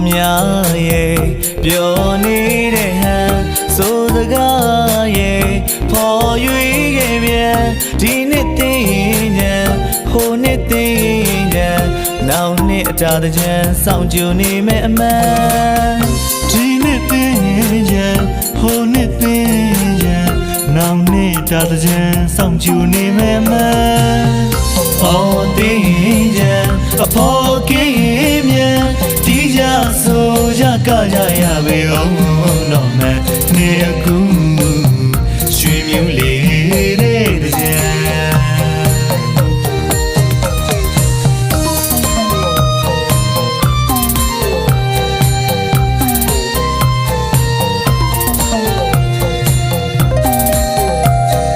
များရဲ့ပြောနေတဲ့ဟန်ဆိုစကားရဲ့ဖော်ရွေခဲ့ပြန်ဒီနှစ်သိရင်ဟိုနှစ်သိရင်နောက်နှစ်အတားတကြံစောင့်ကြနေမဲ့အမှန်ဒီနှစ်သိရင်ဟိုနှစ်သိရင်နောက်နှစ်အတားတကြံစောင့်ကြနေမဲ့အမှန်အော်သိရင်အဖို့ကင်းမြန်ဒီကြဆိုကြကြရပေအောင်တော့မယ်နေကူ